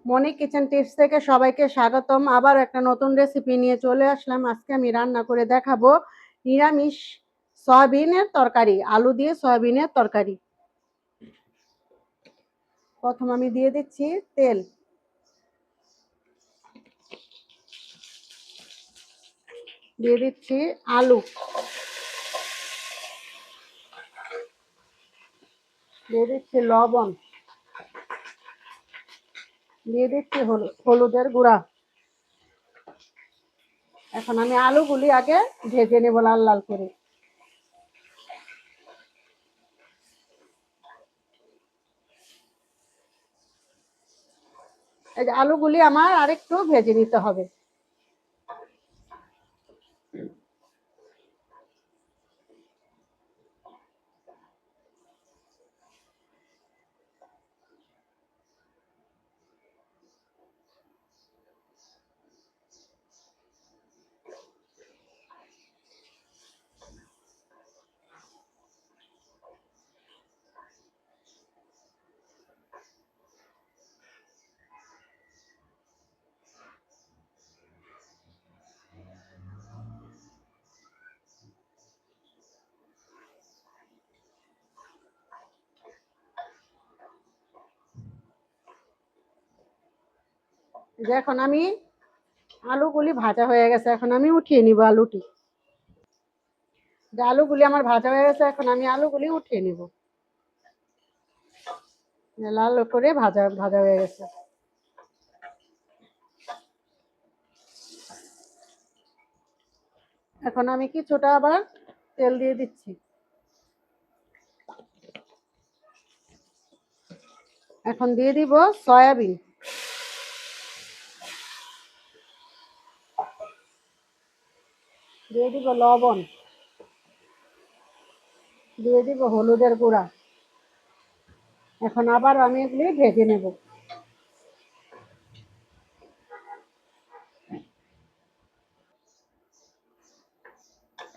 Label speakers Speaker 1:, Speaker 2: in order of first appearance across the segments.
Speaker 1: মনি kitchen tips থেকে সবাইকে স্বাগতম। আবার একটা নতুন রেসিপি নিয়ে চলে আসলাম। আজকে আমি রান্না করে দেখাবো নিরামিষ সয়াবিনের তরকারি, আলু দিয়ে সয়াবিনের তরকারি। প্রথম আমি দিয়ে দিচ্ছি তেল, দিয়ে দিচ্ছি আলু, দিয়ে দিচ্ছি লবণ, দিয়ে দিচ্ছি হলুদের গুঁড়া। এখন আমি আলুগুলি আগে ভেজে নেব লাল লাল করে। এই যে আলুগুলি আমার আরেকটু ভেজে নিতে হবে। যে এখন আমি আলুগুলি ভাজা হয়ে গেছে, এখন আমি উঠিয়ে নিব আলুটি। যে আলুগুলি আমার ভাজা হয়ে গেছে, এখন আমি আলুগুলি উঠিয়ে নিব। লাল করে ভাজা ভাজা হয়ে গেছে। এখন আমি কিছুটা আবার তেল দিয়ে দিচ্ছি। এখন দিয়ে দিব সয়াবিন, দিয়ে দিব লবণ, দিয়ে দিব হলুদের গুঁড়া। এখন আবার আমি এগুলি ভেজে নেব।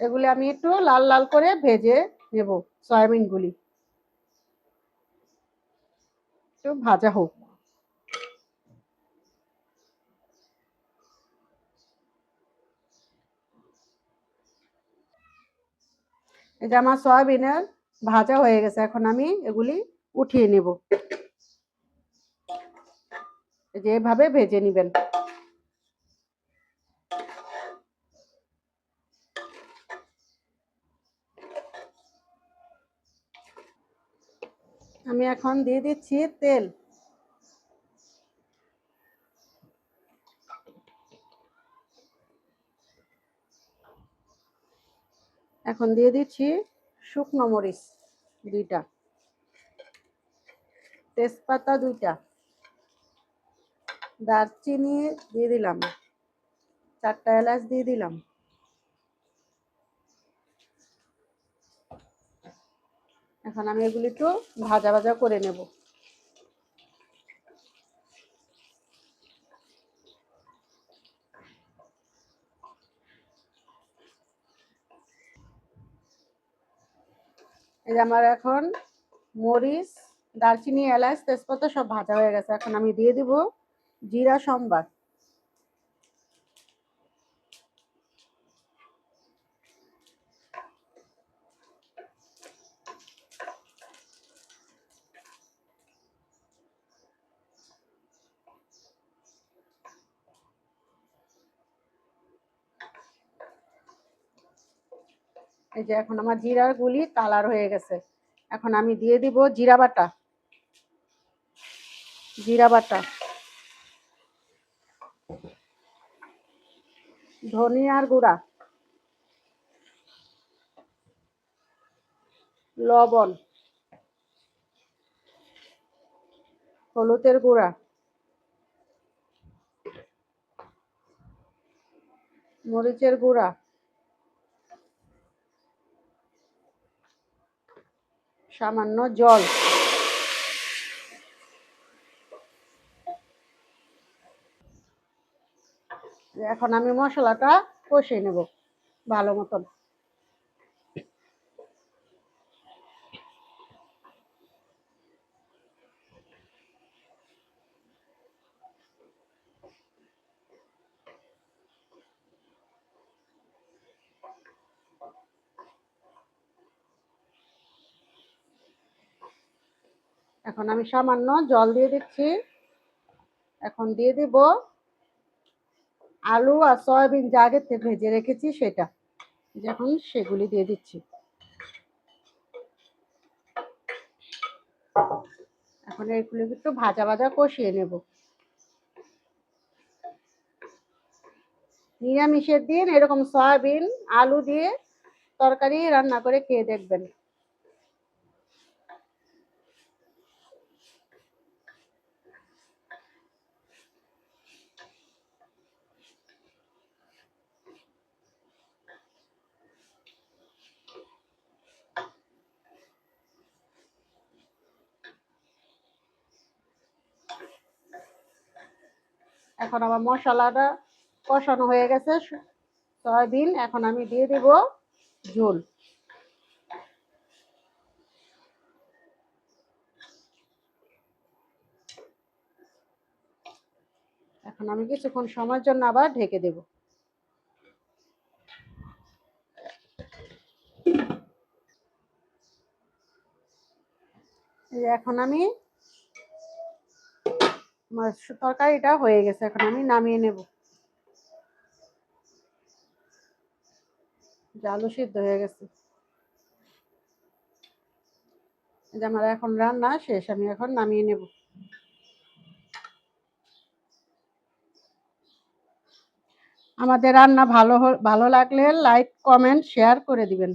Speaker 1: এগুলি আমি একটু লাল লাল করে ভেজে নেব। সয়াবিনগুলি একটু ভাজা হোক। এই যে আমার সয়াবিনের ভাজা হয়ে গেছে, এখন আমি এগুলি উঠিয়ে নেব। এই যে এভাবে ভেজে নেবেন। আমি এখন দিয়ে দিচ্ছি তেল, এখন দিয়ে দিচ্ছি শুকনো মরিচ 2টা, তেজপাতা 2টা, দারচিনি দিয়ে দিলাম, 4টা এলাচ দিয়ে দিলাম। এখন আমি এগুলি একটু ভাজা ভাজা করে নেব। এই যে আমার এখন মরিচ, দারচিনি, এলাচ, তেজপাতা সব ভাজা হয়ে গেছে। এখন আমি দিয়ে দিব জিরা সম্বার। এই যে এখন আমার জিরার গুলি কালার হয়ে গেছে। এখন আমি দিয়ে দিব জিরা বাটা, জিরা বাটা, ধনিয়ার গুঁড়া, লবণ, হলুদের গুঁড়া, মরিচের গুঁড়া, সামান্য জল। এখন আমি মশলাটা কষিয়ে নেব ভালো মতন। এখন আমি সামান্য জল দিয়ে দিচ্ছি। এখন দিয়ে দিব আলু আর সয়াবিন যা আগে থেকে ভেজে রেখেছি সেটা। এখন সেগুলি দিয়ে দিচ্ছি। এখন এগুলো একটু ভাজা ভাজা কষিয়ে নেব। নিরামিষের দিন এরকম সয়াবিন আলু দিয়ে তরকারি রান্না করে খেয়ে দেখবেন। এখন আমার মশলাটা কষানো হয়ে গেছে সয়াবিন। এখন আমি দিয়ে দেব ঝোল। এখন আমি কিছুক্ষণ সময়ের জন্য আবার ঢেকে দেব। এখন আমি আমার তরকারিটা হয়ে গেছে, এখন আমি নামিয়ে নেব। আলু সিদ্ধ হয়ে গেছে। আমার এখন রান্না শেষ, আমি এখন নামিয়ে নেব। আমাদের রান্না ভালো লাগলে লাইক কমেন্ট শেয়ার করে দিবেন।